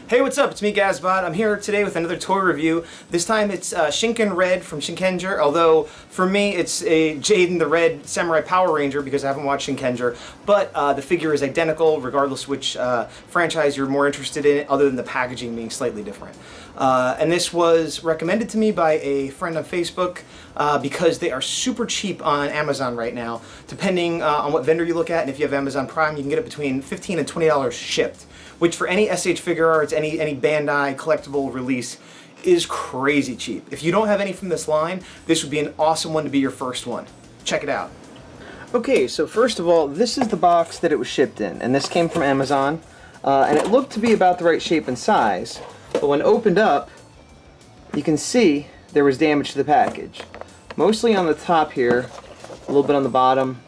Hey, what's up? It's me, Gazbot. I'm here today with another toy review. This time it's Shinken Red from Shinkenger, although for me it's a Jaden the Red Samurai Power Ranger because I haven't watched Shinkenger, but the figure is identical regardless which franchise you're more interested in, other than the packaging being slightly different. And this was recommended to me by a friend on Facebook because they are super cheap on Amazon right now. Depending on what vendor you look at, and if you have Amazon Prime, you can get it between $15 and $20 shipped, which for any SH Figuarts, any Bandai collectible release is crazy cheap. If you don't have any from this line, this would be an awesome one to be your first one. Check it out. Okay, so first of all, this is the box that it was shipped in, and this came from Amazon, and it looked to be about the right shape and size, but when opened up, you can see there was damage to the package. Mostly on the top here, a little bit on the bottom.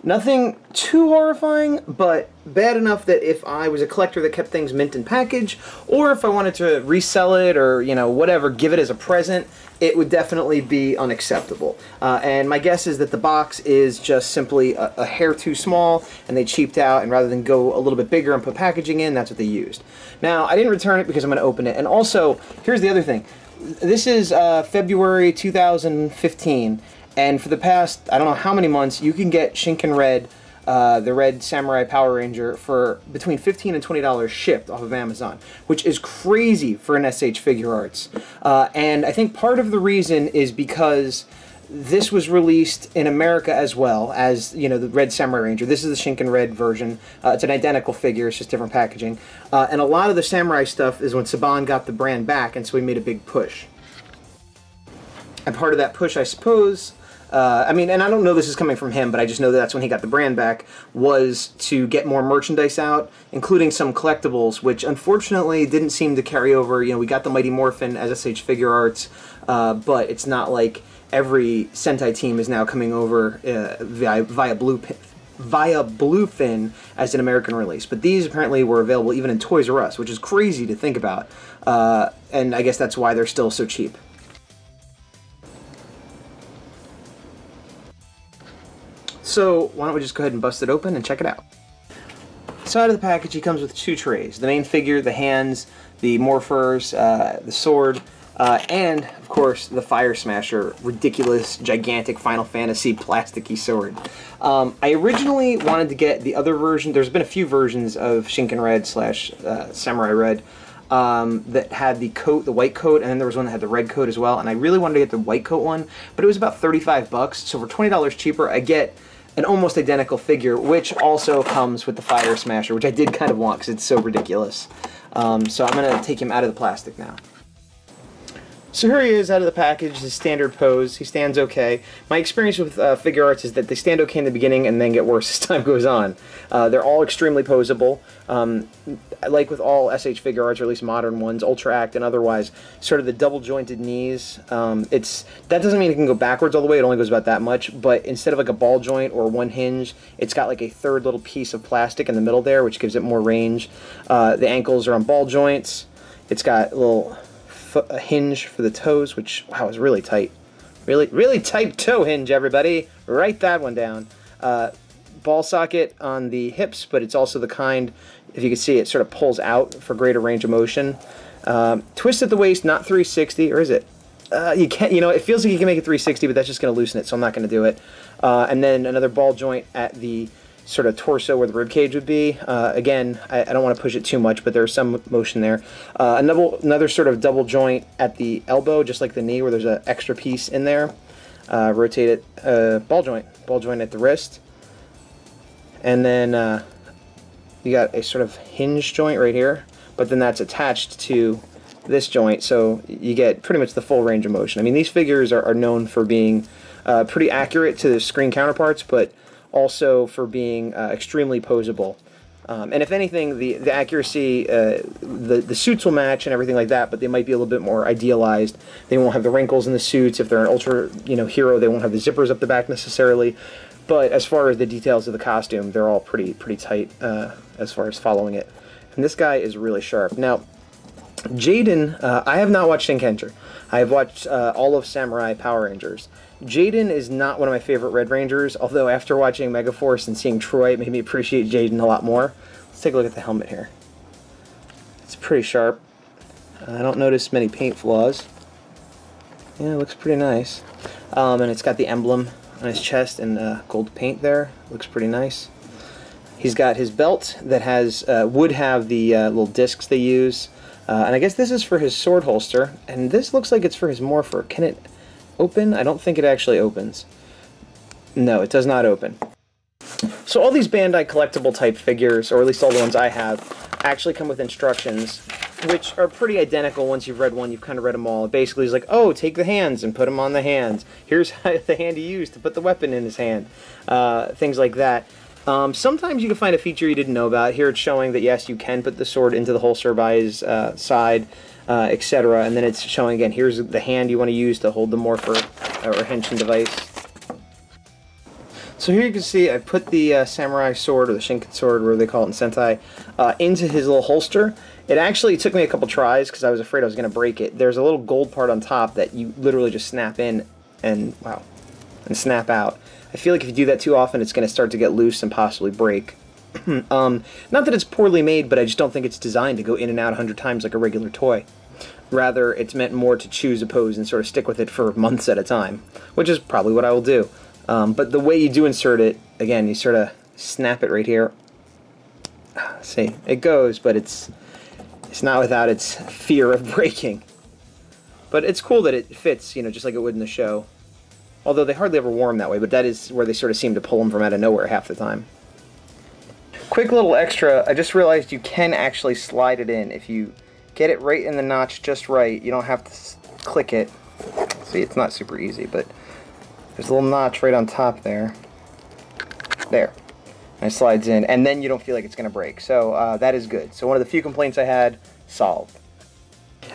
Nothing too horrifying, but bad enough that if I was a collector that kept things mint in package, or if I wanted to resell it or, you know, whatever, give it as a present, it would definitely be unacceptable. And my guess is that the box is just simply a hair too small, and they cheaped out, and rather than go a little bit bigger and put packaging in, that's what they used. Now, I didn't return it because I'm going to open it. And also, here's the other thing. This is February 2015. And for the past, I don't know how many months, you can get Shinken Red, the Red Samurai Power Ranger, for between $15 and $20 shipped off of Amazon, which is crazy for an SH Figuarts. And I think part of the reason is because this was released in America as well as, you know, the Red Samurai Ranger. This is the Shinken Red version. It's an identical figure, it's just different packaging. And a lot of the Samurai stuff is when Saban got the brand back, and so he made a big push. And part of that push, I suppose, I mean, and I don't know this is coming from him, but I just know that that's when he got the brand back, was to get more merchandise out, including some collectibles, which unfortunately didn't seem to carry over. You know, we got the Mighty Morphin as SH Figuarts, but it's not like every Sentai team is now coming over via Bluefin as an American release. But these apparently were available even in Toys R Us, which is crazy to think about, and I guess that's why they're still so cheap. So why don't we just go ahead and bust it open and check it out. Inside of the package, he comes with two trays. The main figure, the hands, the morphers, the sword, and, of course, the Fire Smasher, ridiculous, gigantic Final Fantasy plasticky sword. I originally wanted to get the other version. There's been a few versions of Shinken Red slash Samurai Red that had the coat, the white coat, and then there was one that had the red coat as well, and I really wanted to get the white coat one, but it was about 35 bucks, so for $20 cheaper, I get an almost identical figure, which also comes with the Fire Smasher, which I did kind of want because it's so ridiculous. So I'm going to take him out of the plastic now. So here he is out of the package, his standard pose. He stands okay. My experience with Figuarts is that they stand okay in the beginning and then get worse as time goes on. They're all extremely posable. Like with all SH Figuarts, or at least modern ones, Ultra Act and otherwise, sort of the double jointed knees. That doesn't mean it can go backwards all the way, it only goes about that much, but instead of like a ball joint or one hinge, it's got like a third little piece of plastic in the middle there, which gives it more range. The ankles are on ball joints. It's got a hinge for the toes, which, wow, is really tight. Really tight toe hinge, everybody. Write that one down. Ball socket on the hips, but it's also the kind, if you can see, it sort of pulls out for greater range of motion. Twist at the waist, not 360, or is it? You can't, you know, it feels like you can make it 360, but that's just going to loosen it, so I'm not going to do it. And then another ball joint at the sort of torso where the rib cage would be. Again, I don't want to push it too much, but there's some motion there. Another sort of double joint at the elbow, just like the knee, where there's an extra piece in there. Rotate it, ball joint at the wrist. And then you got a sort of hinge joint right here, but then that's attached to this joint, so you get pretty much the full range of motion. I mean, these figures are known for being pretty accurate to the screen counterparts, but also for being extremely posable. And if anything, the accuracy, the suits will match and everything like that, but they might be a little bit more idealized. They won't have the wrinkles in the suits. If they're an ultra, hero, they won't have the zippers up the back necessarily. But as far as the details of the costume, they're all pretty tight as far as following it. And this guy is really sharp. Now, Jaden, I have not watched Shinkenger. I have watched all of Samurai Power Rangers. Jaden is not one of my favorite Red Rangers, although after watching Megaforce and seeing Troy, it made me appreciate Jaden a lot more. Let's take a look at the helmet here. It's pretty sharp. I don't notice many paint flaws. Yeah, it looks pretty nice. And it's got the emblem on his chest and gold paint there. Looks pretty nice. He's got his belt that has would have the little discs they use. And I guess this is for his sword holster. And this looks like it's for his morpher. Can it open? I don't think it actually opens. No, it does not open. So all these Bandai collectible type figures, or at least all the ones I have, actually come with instructions, which are pretty identical. Once you've read one, you've kind of read them all. It basically is like, oh, take the hands and put them on the hands. Here's the hand you use to put the weapon in his hand. Things like that. Sometimes you can find a feature you didn't know about. Here it's showing that, yes, you can put the sword into the holster by his side, etc. And then it's showing, again, here's the hand you want to use to hold the morpher or henshin device. So here you can see I put the samurai sword, or the Shinken sword, whatever they call it in Sentai, into his little holster. It actually took me a couple tries because I was afraid I was going to break it. There's a little gold part on top that you literally just snap in and, wow, and snap out. I feel like if you do that too often, it's going to start to get loose and possibly break. Not that it's poorly made, but I just don't think it's designed to go in and out 100 times like a regular toy. Rather, it's meant more to choose a pose and sort of stick with it for months at a time, which is probably what I will do. But the way you do insert it, again, you sort of snap it right here. See, it goes, but it's not without its fear of breaking. But it's cool that it fits, you know, just like it would in the show. Although they hardly ever wore them that way, but that is where they sort of seem to pull them from out of nowhere half the time. Quick little extra, I just realized you can actually slide it in. If you get it right in the notch just right, you don't have to click it. See, it's not super easy, but there's a little notch right on top there. There. And it slides in, and then you don't feel like it's going to break. So that is good. So one of the few complaints I had, solved.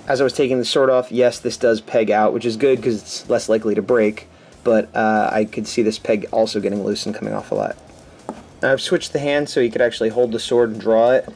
As I was taking the sword off, yes, this does peg out, which is good because it's less likely to break. But I could see this peg also getting loose and coming off a lot. I've switched the hand so you could actually hold the sword and draw it.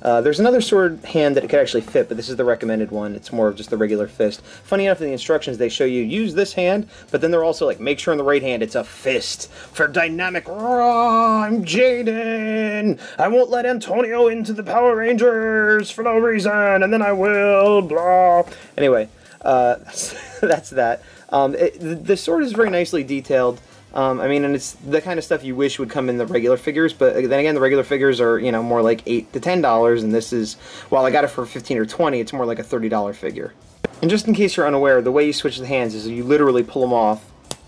There's another sword hand that it could actually fit, but this is the recommended one. It's more of just the regular fist. Funny enough, in the instructions they show you use this hand, but then they're also like, make sure in the right hand it's a fist for dynamic. I'm Jaden. I won't let Antonio into the Power Rangers for no reason, and then I will. Blah. Anyway, that's that. The sword is very nicely detailed. I mean, and it's the kind of stuff you wish would come in the regular figures, but then again, the regular figures are, you know, more like $8 to $10, and this is, while I got it for $15 or $20, it's more like a $30 figure. And just in case you're unaware, the way you switch the hands is you literally pull them off,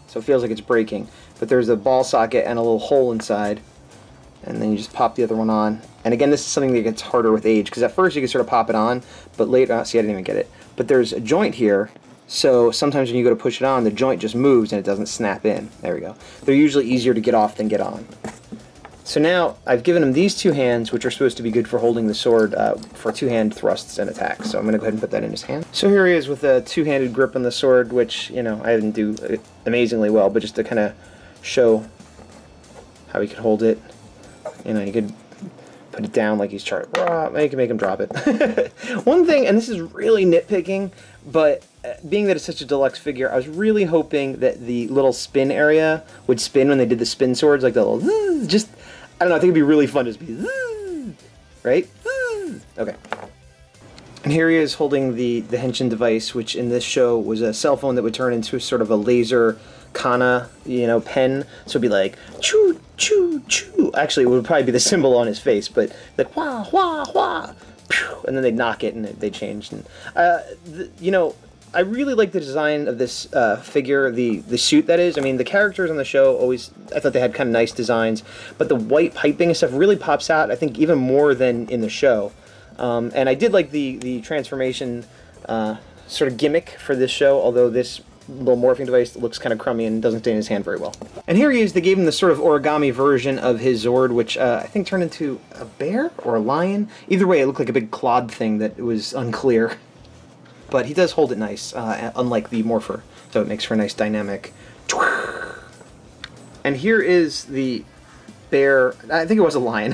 so it feels like it's breaking, but there's a ball socket and a little hole inside, and then you just pop the other one on. And again, this is something that gets harder with age, because at first you can sort of pop it on, but later, see, I didn't even get it, but there's a joint here. So sometimes when you go to push it on, the joint just moves and it doesn't snap in. There we go. They're usually easier to get off than get on. So now I've given him these two hands, which are supposed to be good for holding the sword for two-hand thrusts and attacks. So I'm going to go ahead and put that in his hand. So here he is with a two-handed grip on the sword, which, you know, I didn't do amazingly well, but just to kind of show how he could hold it. You know, you could put it down like he's trying to, you can make him drop it. One thing, and this is really nitpicking, but being that it's such a deluxe figure, I was really hoping that the little spin area would spin when they did the spin swords, like the little, just, I don't know, I think it'd be really fun to just be, right? Okay. And here he is holding the henshin device, which in this show was a cell phone that would turn into sort of a laser kana, you know, pen. So it'd be like, choo, choo, choo. Actually, it would probably be the symbol on his face, but like, wah, wah, wah. And then they'd knock it and they changed. And, you know, I really like the design of this figure, the suit that is. I mean, the characters on the show always, I thought they had kind of nice designs, but the white piping and stuff really pops out, I think, even more than in the show. And I did like the transformation sort of gimmick for this show, although this little morphing device looks kind of crummy and doesn't stay in his hand very well. And here he is. They gave him the sort of origami version of his Zord, which I think turned into a bear or a lion. Either way, it looked like a big clod thing that was unclear. But he does hold it nice, unlike the morpher, so it makes for a nice dynamic. And here is the bear. I think it was a lion.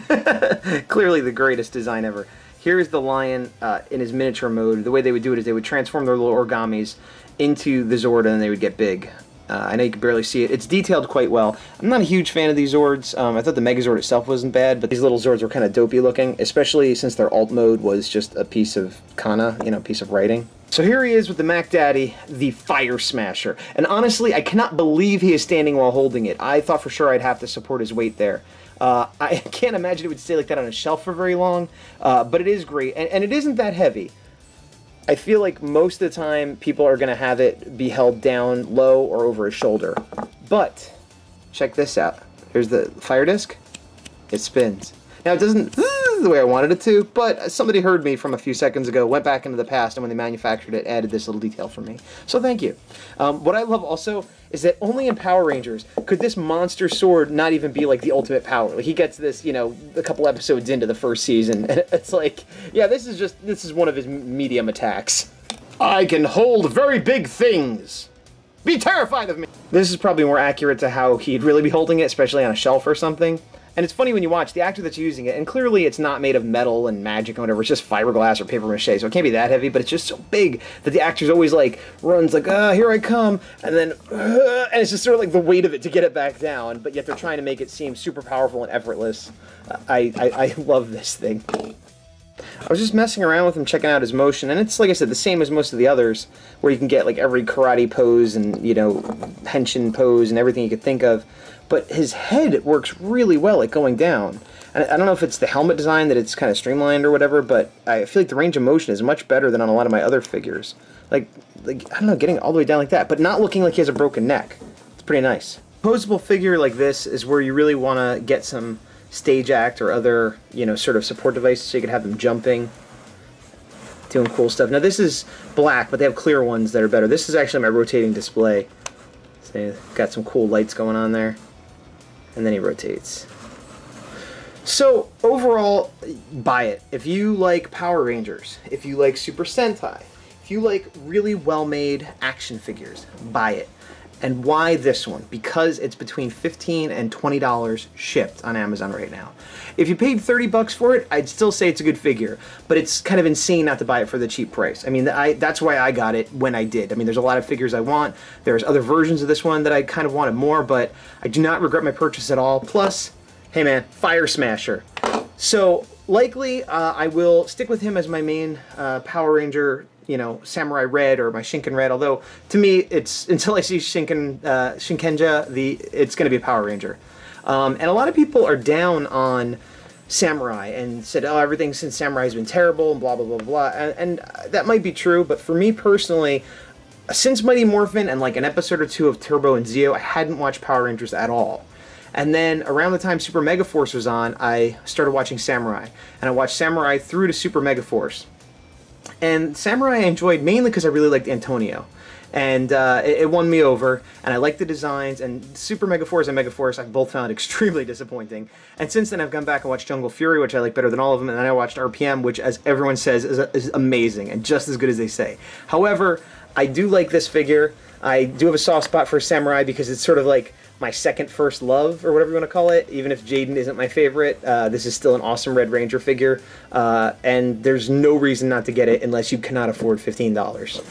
Clearly the greatest design ever. Here is the lion in his miniature mode. The way they would do it is they would transform their little origamis into the Zord and then they would get big. I know you can barely see it. It's detailed quite well. I'm not a huge fan of these Zords. I thought the Megazord itself wasn't bad, but these little Zords were kind of dopey looking, especially since their alt mode was just a piece of kana, you know, piece of writing. So here he is with the Mac Daddy, the Fire Smasher. And honestly, I cannot believe he is standing while holding it. I thought for sure I'd have to support his weight there. I can't imagine it would stay like that on a shelf for very long, but it is great, and it isn't that heavy. I feel like most of the time people are going to have it be held down low or over his shoulder. But check this out. Here's the fire disc. It spins. Now it doesn't the way I wanted it to, but somebody heard me from a few seconds ago, went back into the past, and when they manufactured it, added this little detail for me. So thank you. What I love also is that only in Power Rangers could this monster sword not even be like the ultimate power. Like he gets this, you know, a couple episodes into the first season, and it's like, yeah, this is one of his medium attacks. I can hold very big things. Be terrified of me. This is probably more accurate to how he'd really be holding it, especially on a shelf or something. And it's funny when you watch the actor that's using it, and clearly it's not made of metal and magic or whatever, it's just fiberglass or paper mache, so it can't be that heavy, but it's just so big that the actor's always like, runs like, here I come, and then, and it's just sort of like the weight of it to get it back down, but yet they're trying to make it seem super powerful and effortless. I love this thing. I was just messing around with him, checking out his motion, and it's, like I said, the same as most of the others, where you can get like every karate pose and, you know, henshin pose and everything you could think of. But his head works really well at going down. And I don't know if it's the helmet design that it's kind of streamlined or whatever, but I feel like the range of motion is much better than on a lot of my other figures. Like I don't know, getting all the way down like that, but not looking like he has a broken neck. It's pretty nice. A posable figure like this is where you really want to get some stage act or other, you know, sort of support devices so you can have them jumping, doing cool stuff. Now this is black, but they have clear ones that are better. This is actually my rotating display. So got some cool lights going on there. And then he rotates. So overall, buy it. If you like Power Rangers, if you like Super Sentai, if you like really well-made action figures, buy it. And why this one? Because it's between $15 and $20 shipped on Amazon right now. If you paid 30 bucks for it, I'd still say it's a good figure, but it's kind of insane not to buy it for the cheap price. I mean, that's why I got it when I did. I mean, there's a lot of figures I want. There's other versions of this one that I kind of wanted more, but I do not regret my purchase at all. Plus, hey man, Fire Smasher. So likely I will stick with him as my main Power Ranger, you know, Samurai Red or my Shinken Red, although to me it's, until I see Shinkenja, it's going to be a Power Ranger. And a lot of people are down on Samurai and said, oh, everything since Samurai has been terrible and blah blah blah blah, and that might be true, but for me personally, since Mighty Morphin and like an episode or two of Turbo and Zeo, I hadn't watched Power Rangers at all. And then around the time Super Mega Force was on, I started watching Samurai, and I watched Samurai through to Super Mega Force. And Samurai I enjoyed mainly because I really liked Antonio. And it won me over, and I liked the designs, and Super Mega Force and Mega Force I both found extremely disappointing. And since then I've gone back and watched Jungle Fury, which I like better than all of them, and then I watched RPM, which as everyone says is amazing, and just as good as they say. However, I do like this figure. I do have a soft spot for Samurai because it's sort of like my second first love, or whatever you want to call it. Even if Jaden isn't my favorite, this is still an awesome Red Ranger figure, and there's no reason not to get it unless you cannot afford $15.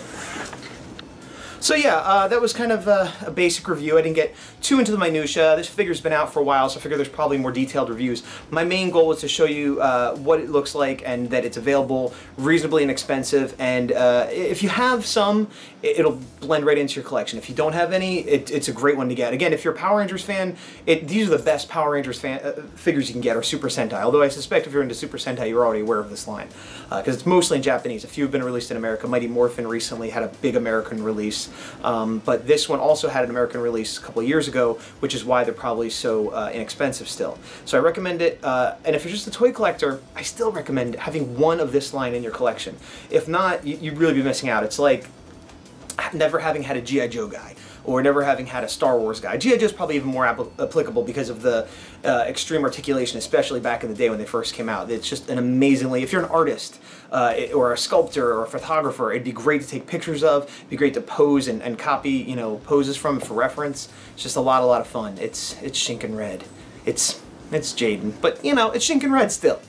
So yeah, that was kind of a basic review. I didn't get too into the minutia. This figure's been out for a while, so I figure there's probably more detailed reviews. My main goal was to show you what it looks like and that it's available reasonably inexpensive. And if you have some, it'll blend right into your collection. If you don't have any, it's a great one to get. Again, if you're a Power Rangers fan, these are the best Power Rangers figures you can get, or Super Sentai. Although I suspect if you're into Super Sentai, you're already aware of this line, because it's mostly in Japanese. A few have been released in America. Mighty Morphin recently had a big American release. But this one also had an American release a couple of years ago, which is why they're probably so inexpensive still. So I recommend it, and if you're just a toy collector, I still recommend having one of this line in your collection. If not, you'd really be missing out. It's like never having had a G.I. Joe guy, or never having had a Star Wars guy. G.I. Joe is probably even more applicable because of the extreme articulation, especially back in the day when they first came out. It's just an amazingly, if you're an artist, or a sculptor or a photographer, it'd be great to take pictures of, it'd be great to pose and copy, you know, poses from for reference. It's just a lot of fun. It's Shinken Red. It's Jaden, but you know, it's Shinken Red still.